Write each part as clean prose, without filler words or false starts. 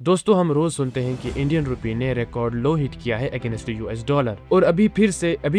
दोस्तों, हम रोज सुनते हैं कि इंडियन रुपी ने रिकॉर्ड लो हिट किया है अगेंस्ट यूएस डॉलर और अभी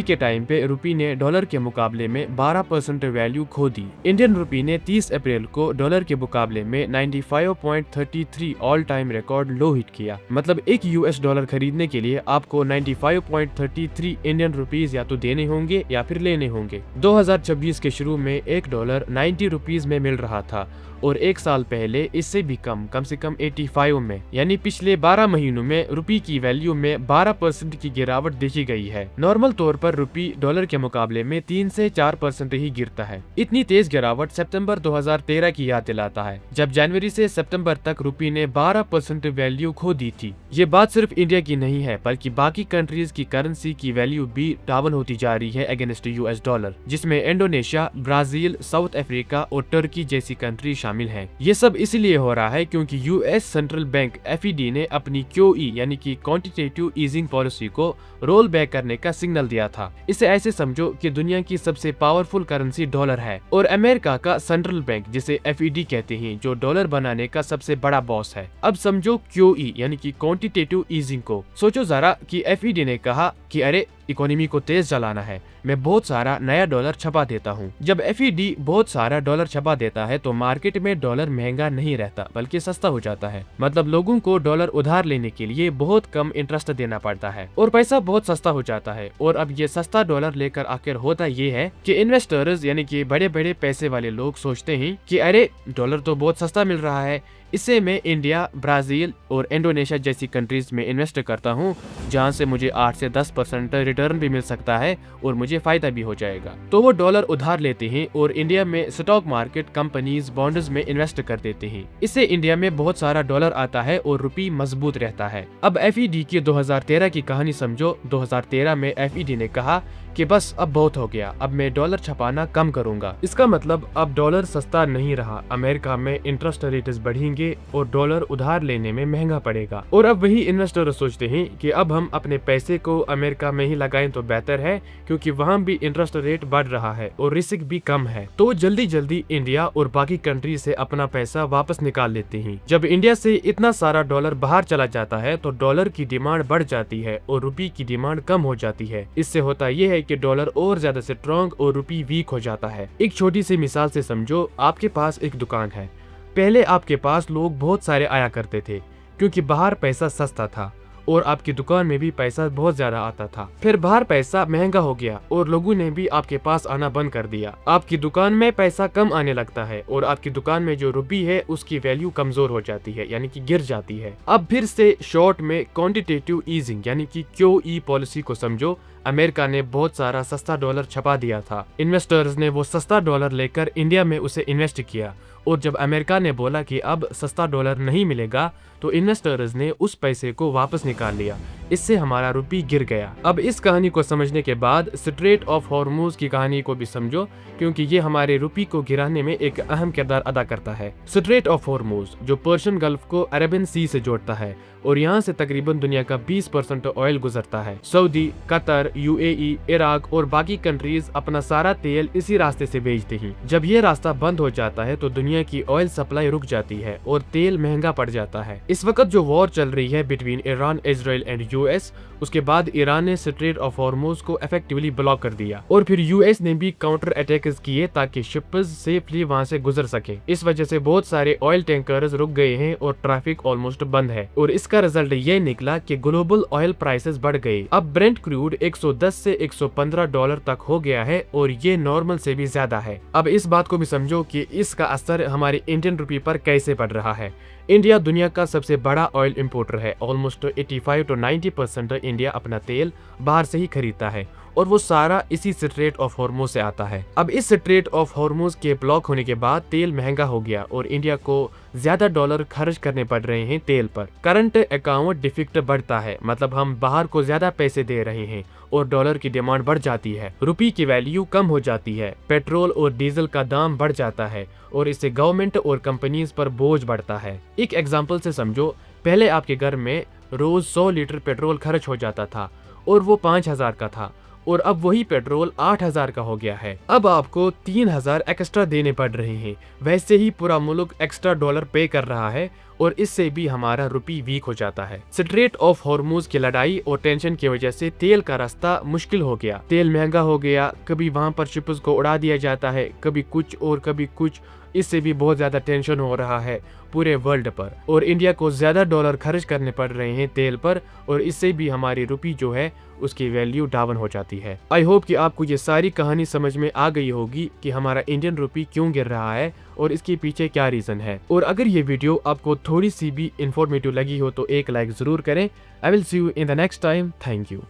के टाइम पे रुपी ने डॉलर के मुकाबले में 12% वैल्यू खो दी। इंडियन रुपी ने 30 अप्रैल को डॉलर के मुकाबले में 95.33 ऑल टाइम रिकॉर्ड लो हिट किया। मतलब एक यूएस डॉलर खरीदने के लिए आपको 95.33 इंडियन रुपीज या तो देने होंगे या फिर लेने होंगे। 2026 के शुरू में एक डॉलर 90 रुपीज में मिल रहा था और एक साल पहले इससे भी कम से कम 85 में, यानी पिछले 12 महीनों में रुपी की वैल्यू में 12% की गिरावट देखी गई है। नॉर्मल तौर पर रुपी डॉलर के मुकाबले में 3 से 4% ही गिरता है। इतनी तेज गिरावट सितंबर 2013 की याद दिलाता है, जब जनवरी से सितंबर तक रुपी ने 12% वैल्यू खो दी थी। ये बात सिर्फ इंडिया की नहीं है, बल्कि बाकी कंट्रीज की करेंसी की वैल्यू भी डाउन होती जा रही है अगेंस्ट यूएस डॉलर, जिसमें इंडोनेशिया, ब्राजील, साउथ अफ्रीका और टर्की जैसी कंट्री शामिल है। ये सब इसलिए हो रहा है क्योंकि यूएस सेंट्रल बैंक एफईडी ने अपनी क्यूई यानी कि क्वांटिटेटिव ईजिंग पॉलिसी को रोल बैक करने का सिग्नल दिया था। इसे ऐसे समझो कि दुनिया की सबसे पावरफुल करेंसी डॉलर है और अमेरिका का सेंट्रल बैंक, जिसे एफईडी कहते हैं, जो डॉलर बनाने का सबसे बड़ा बॉस है। अब समझो क्यूई यानी कि क्वांटिटेटिव ईजिंग को। सोचो जरा कि एफईडी ने कहा कि अरे इकोनॉमी को तेज चलाना है, मैं बहुत सारा नया डॉलर छपा देता हूँ। जब एफईडी बहुत सारा डॉलर छपा देता है तो मार्केट में डॉलर महंगा नहीं रहता बल्कि सस्ता हो जाता है। मतलब लोगों को डॉलर उधार लेने के लिए बहुत कम इंटरेस्ट देना पड़ता है और पैसा बहुत सस्ता हो जाता है। और अब ये सस्ता डॉलर लेकर आखिर होता ये है कि इन्वेस्टर्स यानी कि बड़े बड़े पैसे वाले लोग सोचते हैं कि अरे डॉलर तो बहुत सस्ता मिल रहा है, इससे मैं इंडिया, ब्राजील और इंडोनेशिया जैसी कंट्रीज में इन्वेस्ट करता हूँ, जहाँ से मुझे 8 से 10% रिटर्न भी मिल सकता है और मुझे फायदा भी हो जाएगा। तो वो डॉलर उधार लेते हैं और इंडिया में स्टॉक मार्केट, कंपनीज, बॉन्ड्स में इन्वेस्ट कर देते हैं। इससे इंडिया में बहुत सारा डॉलर आता है और रुपी मजबूत रहता है। अब एफईडी की 2013 की कहानी समझो। 2013 में एफईडी ने कहा कि बस अब बहुत हो गया, अब मैं डॉलर छपाना कम करूंगा। इसका मतलब अब डॉलर सस्ता नहीं रहा, अमेरिका में इंटरेस्ट रेट्स बढ़ेंगे और डॉलर उधार लेने में महंगा पड़ेगा। और अब वही इन्वेस्टर सोचते हैं कि अब हम अपने पैसे को अमेरिका में ही लगाएं तो बेहतर है, क्योंकि वहाँ भी इंटरेस्ट रेट बढ़ रहा है और रिस्क भी कम है। तो जल्दी जल्दी इंडिया और बाकी कंट्री से अपना पैसा वापस निकाल लेते हैं। जब इंडिया से इतना सारा डॉलर बाहर चला जाता है तो डॉलर की डिमांड बढ़ जाती है और रुपी की डिमांड कम हो जाती है। इससे होता यह है कि डॉलर और ज्यादा स्ट्रॉन्ग और रुपी वीक हो जाता है। एक छोटी सी मिसाल से समझो, आपके पास एक दुकान है। पहले आपके पास लोग बहुत सारे आया करते थे क्योंकि बाहर पैसा सस्ता था और आपकी दुकान में भी पैसा बहुत ज्यादा आता था। फिर बाहर पैसा महंगा हो गया और लोगों ने भी आपके पास आना बंद कर दिया। आपकी दुकान में पैसा कम आने लगता है और आपकी दुकान में जो रुपी है उसकी वैल्यू कमजोर हो जाती है, यानी कि गिर जाती है। अब फिर से शॉर्ट में क्वांटिटेटिव ईजिंग यानी कि क्यूई पॉलिसी को समझो। अमेरिका ने बहुत सारा सस्ता डॉलर छपा दिया था। इन्वेस्टर्स ने वो सस्ता डॉलर लेकर इंडिया में उसे इन्वेस्ट किया और जब अमेरिका ने बोला कि अब सस्ता डॉलर नहीं मिलेगा तो इन्वेस्टर्स ने उस पैसे को वापस निकाल लिया। इससे हमारा रुपी गिर गया। अब इस कहानी को समझने के बाद स्ट्रेट ऑफ हॉर्मुज की कहानी को भी समझो, क्योंकि ये हमारे रुपी को गिराने में एक अहम किरदार अदा करता है। स्ट्रेट ऑफ हॉर्मुज जो पर्शियन गल्फ को अरेबियन सी से जोड़ता है और यहाँ से तकरीबन दुनिया का 20% ऑयल गुजरता है। सऊदी, कतर, यूएई, इराक और बाकी कंट्रीज अपना सारा तेल इसी रास्ते से भेजते हैं। जब ये रास्ता बंद हो जाता है तो दुनिया की ऑयल सप्लाई रुक जाती है और तेल महंगा पड़ जाता है। इस वक्त जो वॉर चल रही है between Iran, Israel and US, उसके बाद ईरान ने स्ट्रेट ऑफ हॉर्मुज को इफेक्टिवली ब्लॉक कर दिया और फिर यूएस ने भी काउंटर अटैक्स किए ताकि शिप्स सेफली वहां से गुजर सके। इस वजह से बहुत सारे ऑयल टैंकर्स रुक गए हैं और ट्रैफिक ऑलमोस्ट बंद है और इसका रिजल्ट ये निकला कि ग्लोबल ऑयल प्राइसेस बढ़ गए। अब ब्रेंट क्रूड 110 से 115 डॉलर तक हो गया है और ये नॉर्मल से भी ज्यादा है। अब इस बात को भी समझो कि इसका असर हमारे इंडियन रुपी पर कैसे पड़ रहा है। इंडिया दुनिया का सबसे बड़ा ऑयल इंपोर्टर है। ऑलमोस्ट 85 to 90% इंडिया अपना तेल बाहर से ही खरीदता है और वो सारा इसी स्ट्रेट ऑफ हॉर्मुज से आता है। अब इस स्ट्रेट ऑफ हॉर्मुज के ब्लॉक होने के बाद तेल महंगा हो गया और इंडिया को ज्यादा डॉलर खर्च करने पड़ रहे हैं तेल पर। करंट अकाउंट डिफिक्ट बढ़ता है, मतलब हम बाहर को ज्यादा पैसे दे रहे हैं और डॉलर की डिमांड बढ़ जाती है। रुपी की वैल्यू कम हो जाती है, पेट्रोल और डीजल का दाम बढ़ जाता है और इससे गवर्नमेंट और कंपनीज पर बोझ बढ़ता है। एक एग्जाम्पल से समझो, पहले आपके घर में रोज 100 लीटर पेट्रोल खर्च हो जाता था और वो 5000 का था और अब वही पेट्रोल 8000 का हो गया है। अब आपको 3000 एक्स्ट्रा देने पड़ रहे हैं। वैसे ही पूरा मुल्क एक्स्ट्रा डॉलर पे कर रहा है और इससे भी हमारा रुपी वीक हो जाता है। स्ट्रेट ऑफ हॉर्मूज की लड़ाई और टेंशन की वजह से तेल का रास्ता मुश्किल हो गया, तेल महंगा हो गया, कभी वहां पर शिप्स को उड़ा दिया जाता है, कभी कुछ और कभी कुछ। इससे भी बहुत ज्यादा टेंशन हो रहा है पूरे वर्ल्ड पर, और इंडिया को ज्यादा डॉलर खर्च करने पड़ रहे हैं तेल पर, और इससे भी हमारी रुपी जो है उसकी वैल्यू डाउन हो जाती है। आई होप कि आपको ये सारी कहानी समझ में आ गई होगी कि हमारा इंडियन रुपी क्यों गिर रहा है और इसके पीछे क्या रीजन है। और अगर ये वीडियो आपको थोड़ी सी भी इंफॉर्मेटिव लगी हो तो एक लाइक जरूर करें। I will see you in the next time. Thank you.